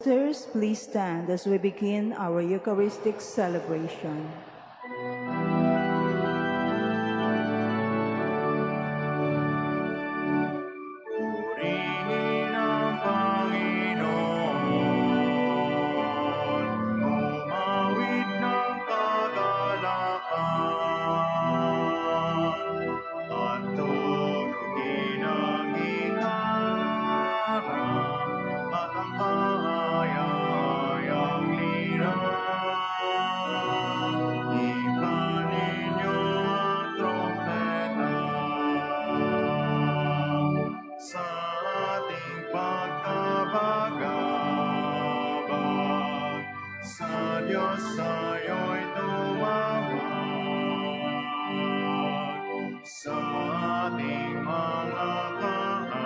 Sisters, please stand as we begin our Eucharistic celebration. Purihin ang Panginoon, umawit ng kagalakan, at tugtugin ang gitara, at ang kahayang lira. Ipanin niyo ang trompeta sa ating pagkabagabag, sa Diyos tayo'y tumawag, sa ating mga kaaway,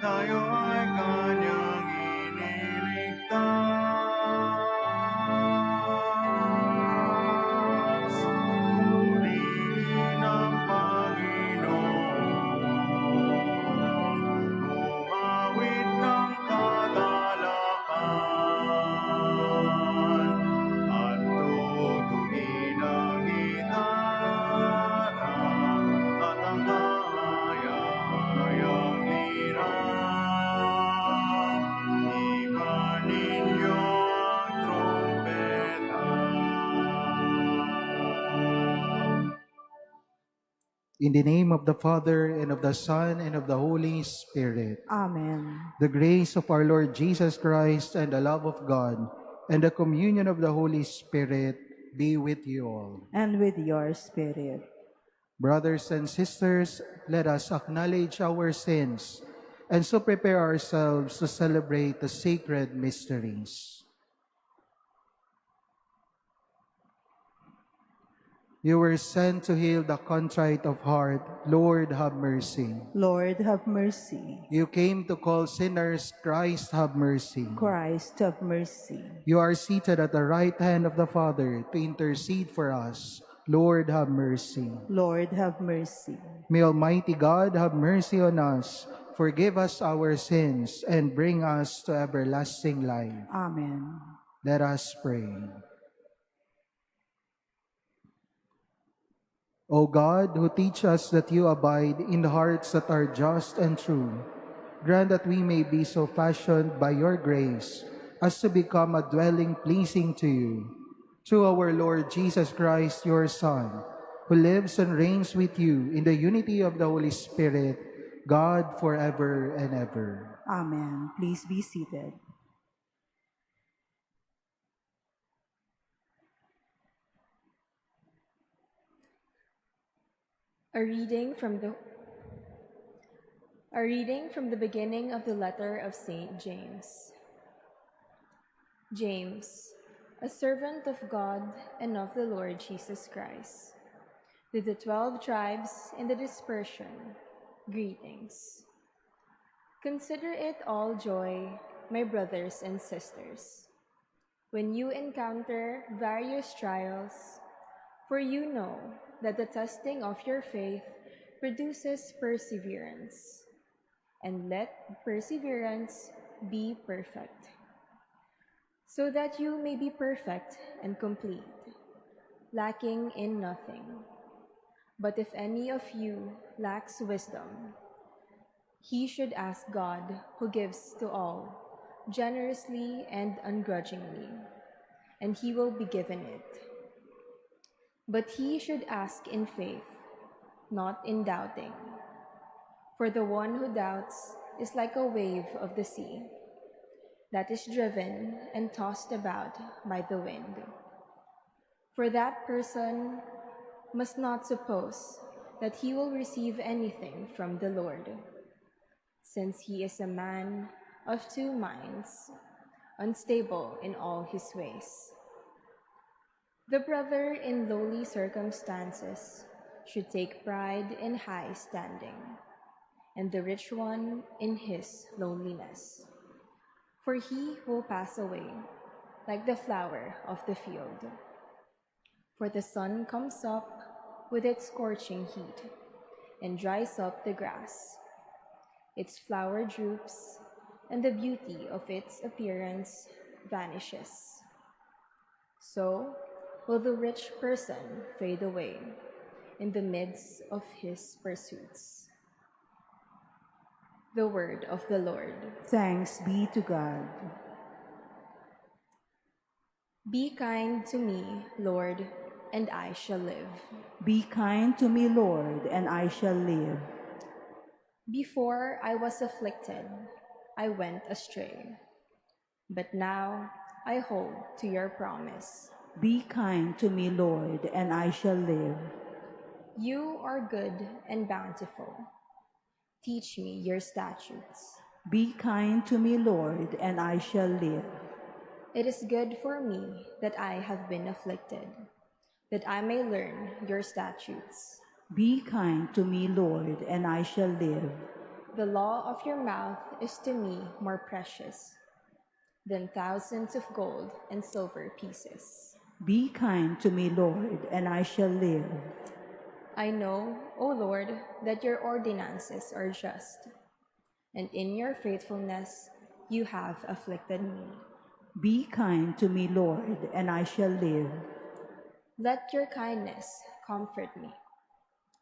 tayo ay kanyang iniligtas. Purihin ang Panginoon, umawit ng kagalakan, at tugtugin ang gitara, at ang kahayang lira. Ipanin niyo ang trompeta. In the name of the Father, and of the Son, and of the Holy Spirit. Amen. The grace of our Lord Jesus Christ, and the love of God, and the communion of the Holy Spirit be with you all. And with your spirit. Brothers and sisters, let us acknowledge our sins, and so prepare ourselves to celebrate the sacred mysteries. You were sent to heal the contrite of heart. Lord, have mercy. Lord, have mercy. You came to call sinners. Christ, have mercy. Christ, have mercy. You are seated at the right hand of the Father to intercede for us. Lord, have mercy. Lord, have mercy. May Almighty God have mercy on us, forgive us our sins, and bring us to everlasting life. Amen. Let us pray. O God, who teach us that you abide in the hearts that are just and true, grant that we may be so fashioned by your grace as to become a dwelling pleasing to you. Through our Lord Jesus Christ, your Son, who lives and reigns with you in the unity of the Holy Spirit, God forever and ever. Amen. Please be seated. A reading from the beginning of the letter of Saint James. James, a servant of God and of the Lord Jesus Christ, to the 12 tribes in the dispersion, greetings. Consider it all joy, my brothers and sisters, when you encounter various trials, for you know that the testing of your faith produces perseverance. And let perseverance be perfect, so that you may be perfect and complete, lacking in nothing. But if any of you lacks wisdom, he should ask God, who gives to all, generously and ungrudgingly, and he will be given it. But he should ask in faith, not in doubting. For the one who doubts is like a wave of the sea, that is driven and tossed about by the wind. For that person must not suppose that he will receive anything from the Lord, since he is a man of two minds, unstable in all his ways. The brother in lowly circumstances should take pride in high standing, and the rich one in his lowliness. For he will pass away like the flower of the field. For the sun comes up with its scorching heat and dries up the grass. Its flower droops, and the beauty of its appearance vanishes. So will the rich person fade away in the midst of his pursuits. The word of the Lord. Thanks be to God. Be kind to me, Lord, and I shall live. Be kind to me, Lord, and I shall live. Before I was afflicted, I went astray, but now I hold to your promise. Be kind to me, Lord, and I shall live. You are good and bountiful. Teach me your statutes. Be kind to me, Lord, and I shall live. It is good for me that I have been afflicted, that I may learn your statutes. Be kind to me, Lord, and I shall live. The law of your mouth is to me more precious than thousands of gold and silver pieces. Be kind to me, Lord, and I shall live. I know, O Lord, that your ordinances are just, and in your faithfulness you have afflicted me. Be kind to me, Lord, and I shall live. Let your kindness comfort me,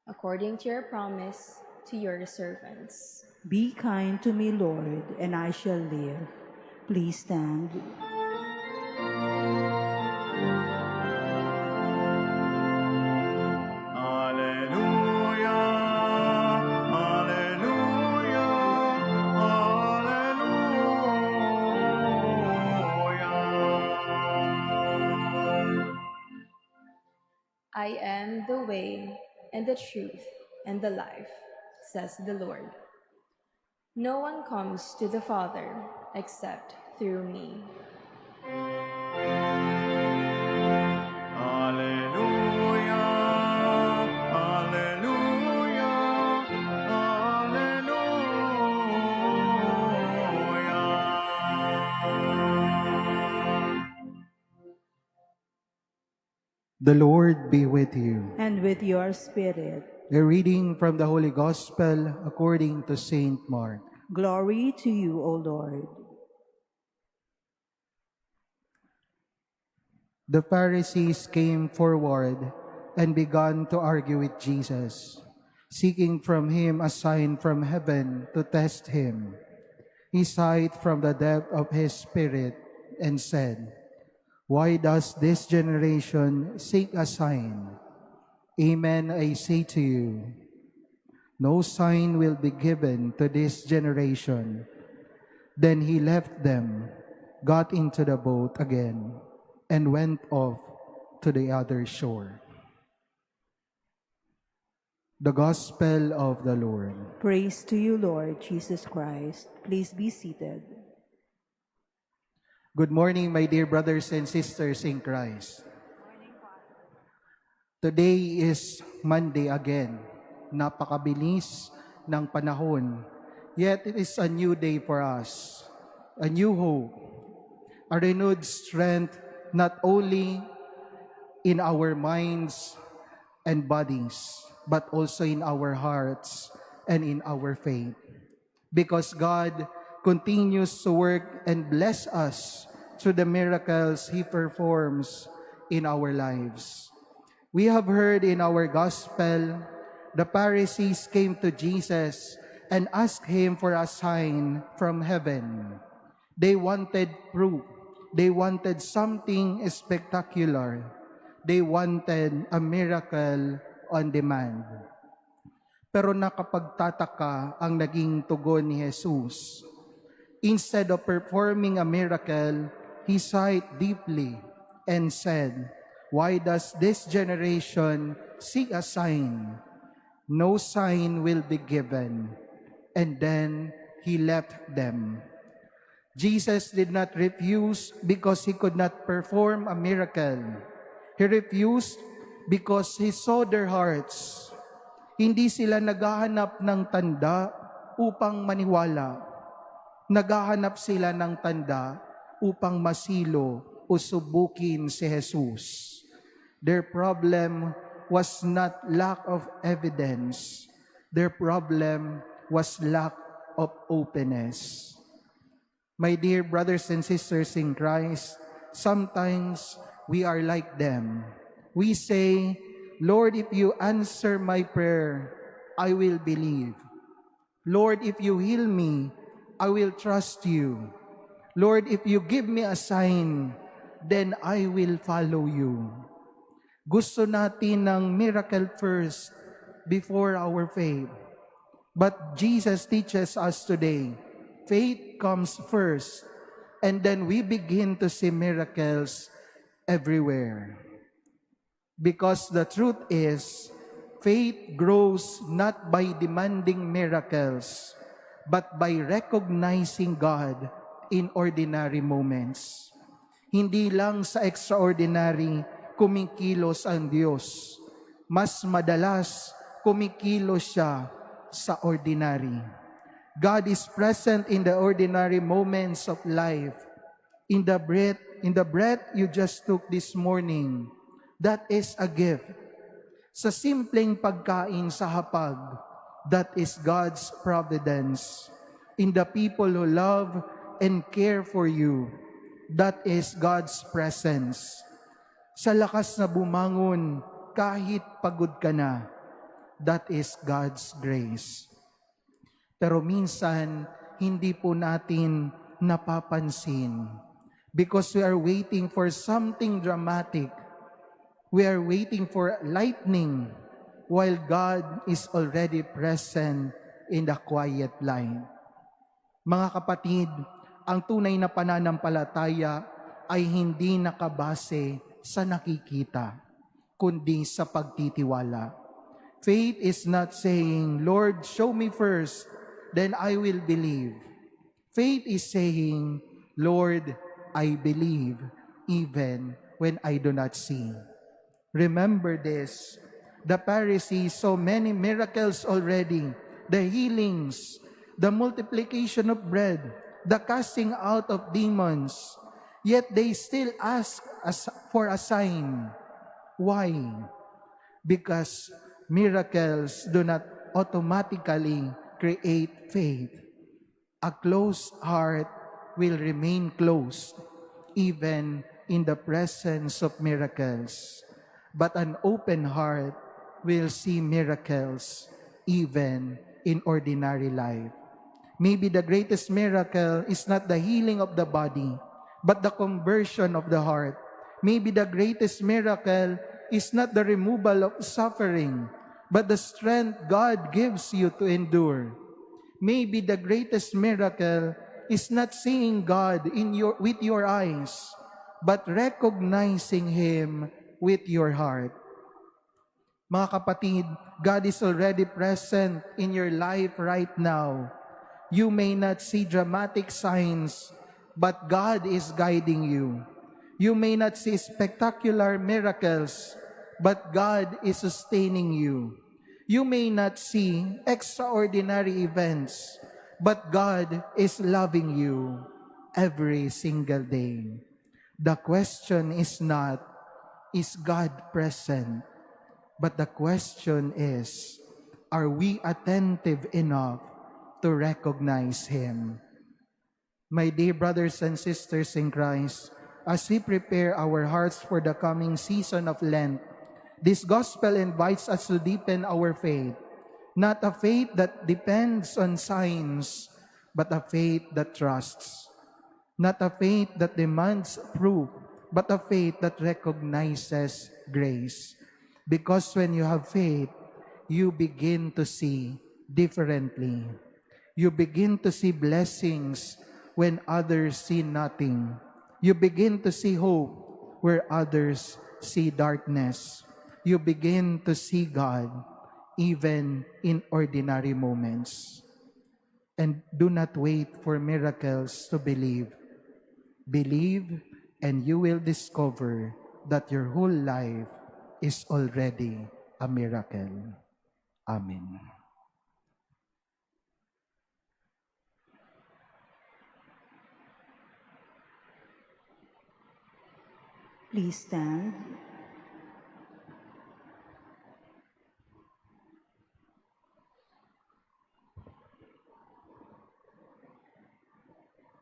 according to your promise to your servants. Be kind to me, Lord, and I shall live. Please stand. Alleluia, alleluia, alleluia. I am the way and the truth and the life, says the Lord. No one comes to the Father except through me. Alleluia, alleluia, alleluia. The Lord be with you. And with your spirit. A reading from the Holy Gospel according to Saint Mark. Glory to you, O Lord. The Pharisees came forward and began to argue with Jesus, seeking from him a sign from heaven to test him. He sighed from the depth of his spirit and said, "Why does this generation seek a sign? Amen, I say to you, no sign will be given to this generation." Then he left them, got into the boat again, and went off to the other shore. The Gospel of the Lord. Praise to you, Lord Jesus Christ. Please be seated. Good morning, my dear brothers and sisters in Christ. Today is Monday again. Napakabilis ng panahon. Yet it is a new day for us. A new hope. A renewed strength not only in our minds and bodies, but also in our hearts and in our faith. Because God continues to work and bless us through the miracles He performs in our lives. We have heard in our gospel, the Pharisees came to Jesus and asked Him for a sign from heaven. They wanted proof. They wanted something spectacular. They wanted a miracle on demand. Pero nakapagtataka ang naging tugon ni Jesus. Instead of performing a miracle, He sighed deeply and said, "Why does this generation seek a sign? No sign will be given." And then He left them. Jesus did not refuse because He could not perform a miracle. He refused because He saw their hearts. Hindi sila naghahanap ng tanda upang maniwala. Naghahanap sila ng tanda upang masilo o subukin si Jesus. Their problem was not lack of evidence. Their problem was lack of openness. My dear brothers and sisters in Christ, sometimes we are like them. We say, Lord, if you answer my prayer, I will believe. Lord, if you heal me, I will trust you. Lord, if you give me a sign, then I will follow you. Gusto natin ng miracle first before our faith. But Jesus teaches us today, faith comes first, and then we begin to see miracles everywhere. Because the truth is, faith grows not by demanding miracles, but by recognizing God in ordinary moments. Hindi lang sa extraordinary kumikilos ang Diyos. Mas madalas kumikilos siya sa ordinary. God is present in the ordinary moments of life. In the breath you just took this morning, that is a gift. Sa simpleng pagkain sa hapag, that is God's providence. In the people who love and care for you, that is God's presence. Sa lakas na bumangon, kahit pagod ka na, that is God's grace. Pero minsan, hindi po natin napapansin because we are waiting for something dramatic. We are waiting for lightning while God is already present in the quiet light. Mga kapatid, ang tunay na pananampalataya ay hindi nakabase sa nakikita, kundi sa pagtitiwala. Faith is not saying, Lord, show me first, then I will believe. Faith is saying, Lord, I believe even when I do not see. Remember this, the Pharisees saw many miracles already, the healings, the multiplication of bread, the casting out of demons, yet they still ask for a sign. Why? Because miracles do not automatically create faith. A closed heart will remain closed even in the presence of miracles. But an open heart will see miracles even in ordinary life. Maybe the greatest miracle is not the healing of the body, but the conversion of the heart. Maybe the greatest miracle is not the removal of suffering, but the strength God gives you to endure. Maybe the greatest miracle is not seeing God with your eyes, but recognizing Him with your heart. Mga kapatid, God is already present in your life right now. You may not see dramatic signs, but God is guiding you. You may not see spectacular miracles, but God is sustaining you. You may not see extraordinary events, but God is loving you every single day. The question is not, is God present? But the question is, are we attentive enough to recognize Him? My dear brothers and sisters in Christ, as we prepare our hearts for the coming season of Lent, this gospel invites us to deepen our faith, not a faith that depends on signs, but a faith that trusts. Not a faith that demands proof, but a faith that recognizes grace. Because when you have faith, you begin to see differently. You begin to see blessings when others see nothing. You begin to see hope where others see darkness. You begin to see God even in ordinary moments. And do not wait for miracles to believe. Believe, and you will discover that your whole life is already a miracle. Amen. Please stand.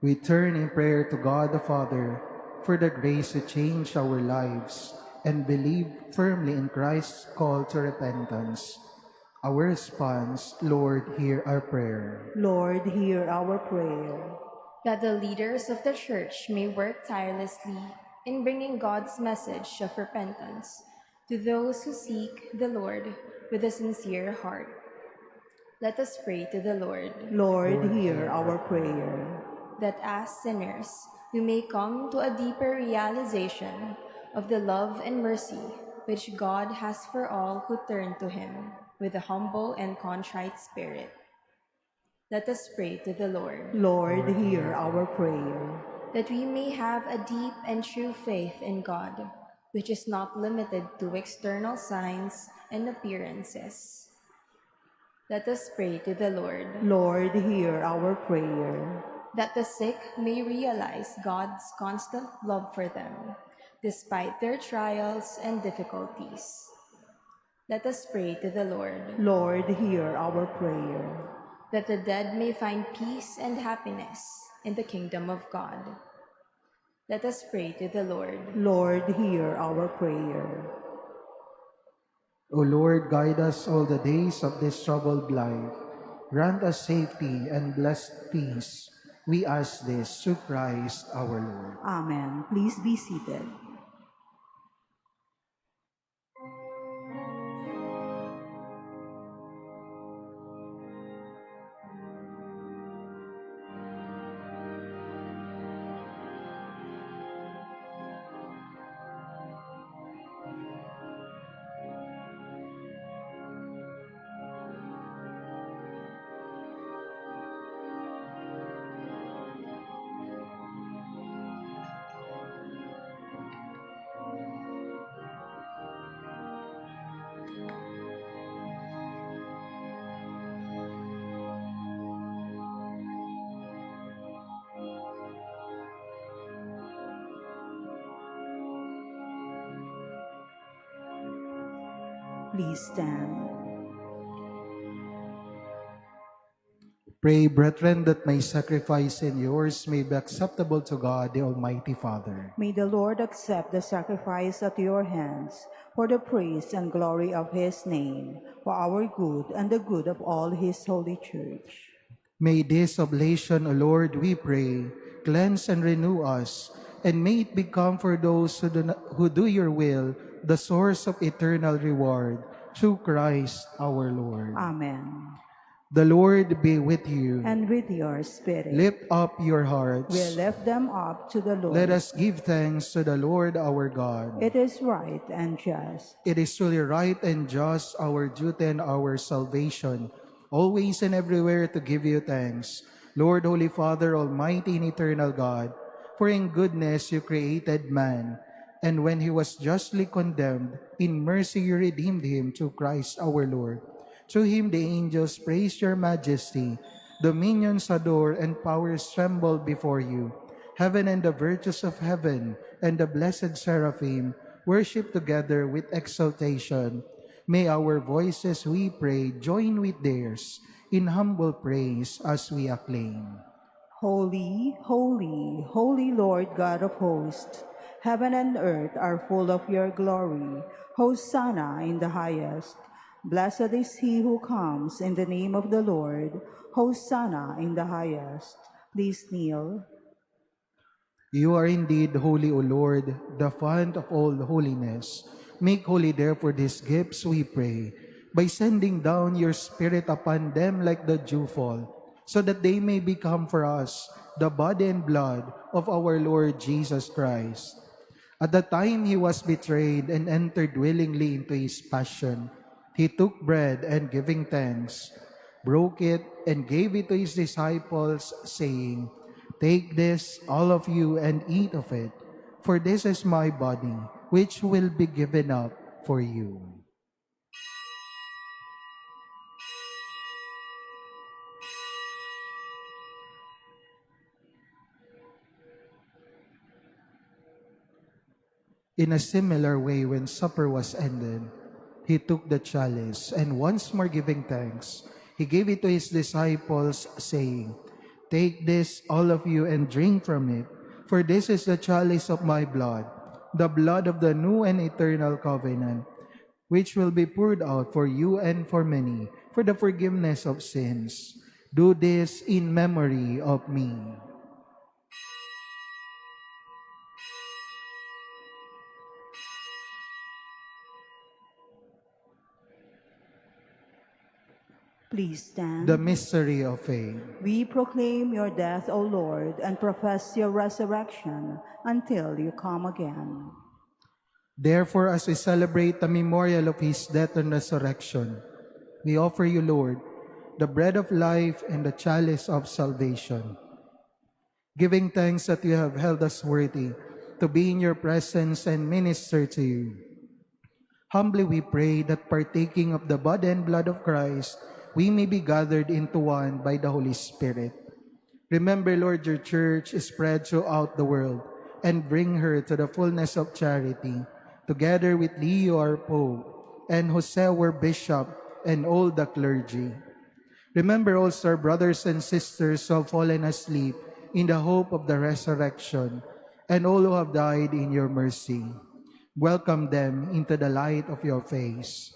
We turn in prayer to God the Father for the grace to change our lives and believe firmly in Christ's call to repentance. Our response, Lord, hear our prayer. Lord, hear our prayer. That the leaders of the Church may work tirelessly in bringing God's message of repentance to those who seek the Lord with a sincere heart. Let us pray to the Lord. Lord, hear our prayer. That as sinners, we may come to a deeper realization of the love and mercy which God has for all who turn to Him with a humble and contrite spirit. Let us pray to the Lord. Lord, hear our prayer. That we may have a deep and true faith in God, which is not limited to external signs and appearances. Let us pray to the Lord. Lord, hear our prayer. That the sick may realize God's constant love for them, despite their trials and difficulties. Let us pray to the Lord. Lord, hear our prayer. That the dead may find peace and happiness in the kingdom of God. Let us pray to the Lord. Lord, hear our prayer. O Lord, guide us all the days of this troubled life. Grant us safety and blessed peace. We ask this through Christ our Lord. Amen. Please be seated. Please stand. Pray, brethren, that my sacrifice and yours may be acceptable to God, the Almighty Father. May the Lord accept the sacrifice at your hands for the praise and glory of his name, for our good and the good of all his holy church. May this oblation, O Lord, we pray, cleanse and renew us, and may it become for those who do your will the source of eternal reward, through Christ our Lord. Amen. The Lord be with you. And with your spirit. Lift up your hearts. We lift them up to the Lord. Let us give thanks to the Lord our God. It is right and just. It is truly right and just, our duty and our salvation, always and everywhere to give you thanks, Lord, Holy Father, Almighty and eternal God, for in goodness you created man, and when he was justly condemned, in mercy you redeemed him through Christ our Lord. Through him the angels praise your majesty, dominions adore, and powers tremble before you. Heaven and the virtues of heaven and the blessed seraphim worship together with exaltation. May our voices, we pray, join with theirs in humble praise as we acclaim. Holy, holy, holy Lord God of hosts, heaven and earth are full of your glory. Hosanna in the highest. Blessed is he who comes in the name of the Lord. Hosanna in the highest. Please kneel. You are indeed holy, O Lord, the fount of all holiness. Make holy therefore these gifts, we pray, by sending down your Spirit upon them like the dewfall, so that they may become for us the body and blood of our Lord Jesus Christ. At the time he was betrayed and entered willingly into his passion, he took bread and giving thanks, broke it and gave it to his disciples, saying, "Take this, all of you, and eat of it, for this is my body, which will be given up for you." In a similar way, when supper was ended, he took the chalice, and once more giving thanks, he gave it to his disciples, saying, Take this, all of you, and drink from it, for this is the chalice of my blood, the blood of the new and eternal covenant, which will be poured out for you and for many, for the forgiveness of sins. Do this in memory of me. Please stand. The mystery of faith. We proclaim your death, O Lord, and profess your resurrection until you come again. Therefore, as we celebrate the memorial of his death and resurrection, we offer you, Lord, the bread of life and the chalice of salvation, giving thanks that you have held us worthy to be in your presence and minister to you. Humbly we pray that partaking of the body and blood of Christ, we may be gathered into one by the Holy Spirit. Remember, Lord, your church is spread throughout the world, and bring her to the fullness of charity, together with Leo our Pope, and Jose our Bishop, and all the clergy. Remember also our brothers and sisters who have fallen asleep in the hope of the resurrection, and all who have died in your mercy. Welcome them into the light of your face.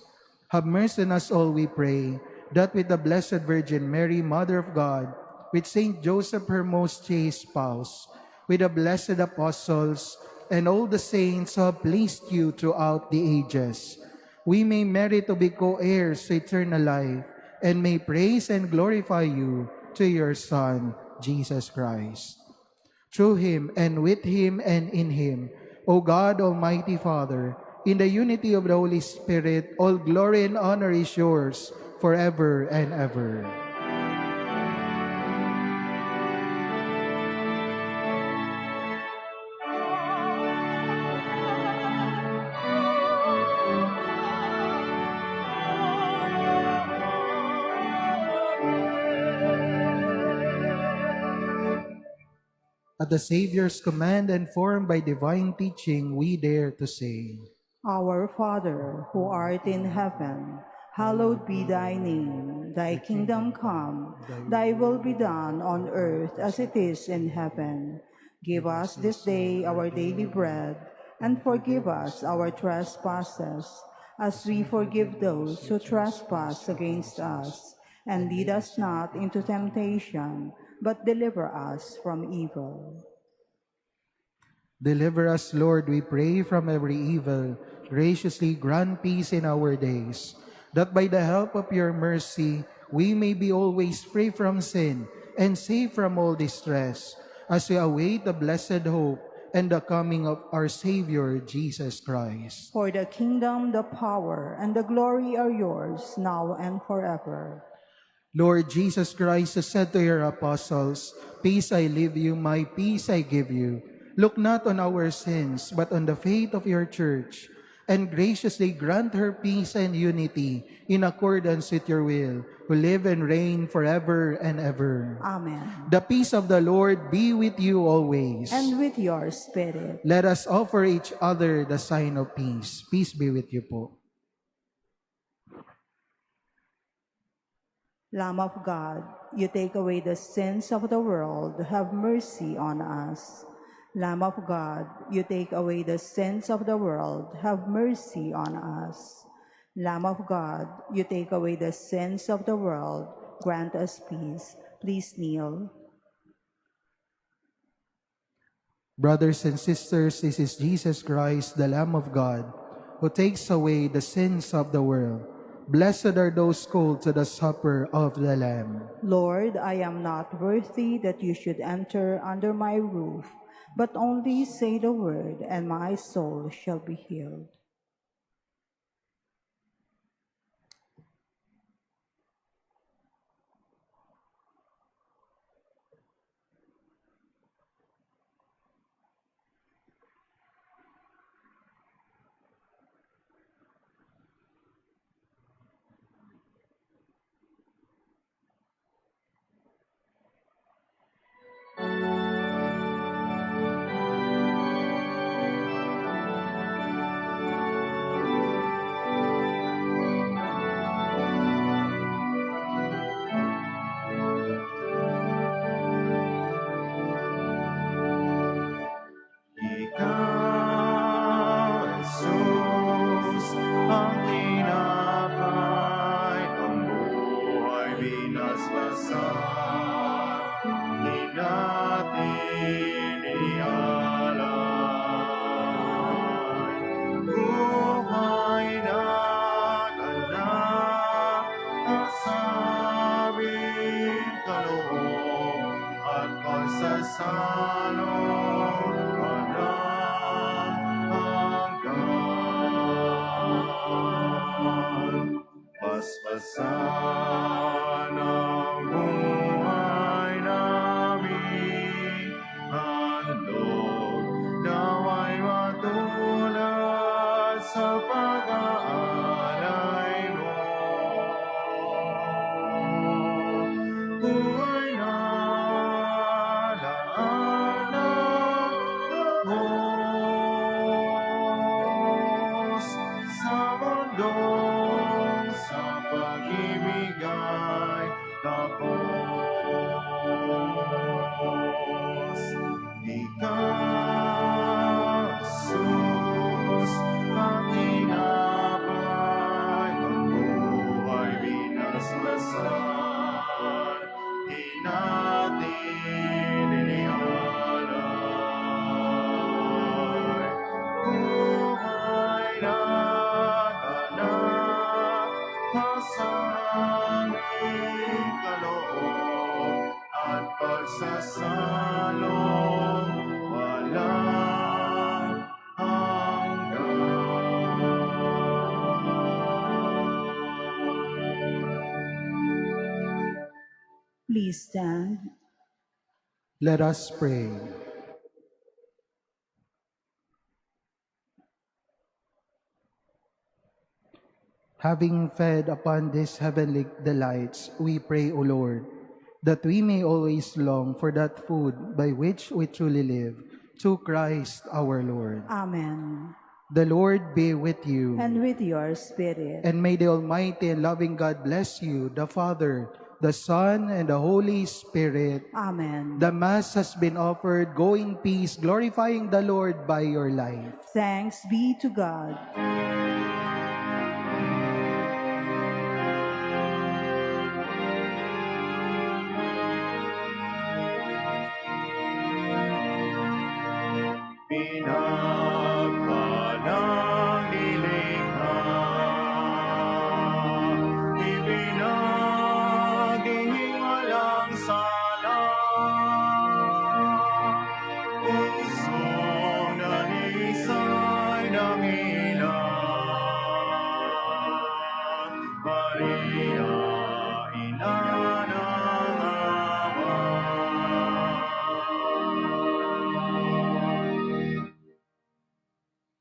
Have mercy on us all, we pray, that with the Blessed Virgin Mary, Mother of God, with Saint Joseph, her most chaste spouse, with the blessed apostles, and all the saints who have pleased you throughout the ages, we may merit to be co-heirs to eternal life, and may praise and glorify you to your Son, Jesus Christ. Through him, and with him, and in him, O God, Almighty Father, in the unity of the Holy Spirit, all glory and honor is yours forever and ever. At the Savior's command and formed by divine teaching, we dare to say, Our Father, who art in heaven, hallowed be thy name. Thy kingdom come, thy will be done on earth as it is in heaven. Give us this day our daily bread, and forgive us our trespasses, as we forgive those who trespass against us. And lead us not into temptation, but deliver us from evil. Deliver us, Lord, we pray, from every evil. Graciously grant peace in our days, that by the help of your mercy we may be always free from sin and safe from all distress, as we await the blessed hope and the coming of our Savior, Jesus Christ. For the kingdom, the power, and the glory are yours, now and forever. Lord Jesus Christ, who said to your apostles, "Peace I leave you, my peace I give you," look not on our sins, but on the faith of your church, and graciously grant her peace and unity in accordance with your will, who live and reign forever and ever. Amen. The peace of the Lord be with you always. And with your spirit. Let us offer each other the sign of peace. Peace be with you po. Lamb of God, you take away the sins of the world, have mercy on us. Lamb of God, you take away the sins of the world, have mercy on us. Lamb of God, you take away the sins of the world, grant us peace. Please kneel. Brothers and sisters, this is Jesus Christ, the Lamb of God, who takes away the sins of the world. Blessed are those called to the supper of the Lamb. Lord, I am not worthy that you should enter under my roof, but only say the word, and my soul shall be healed. Please stand. Let us pray. Having fed upon these heavenly delights, we pray, O Lord, that we may always long for that food by which we truly live, through Christ our Lord. Amen. The Lord be with you, And with your spirit. and may the Almighty and loving God bless you, the Father, the Son, and the Holy Spirit. Amen. The Mass has been offered. Go in peace, glorifying the Lord by your life. Thanks be to God.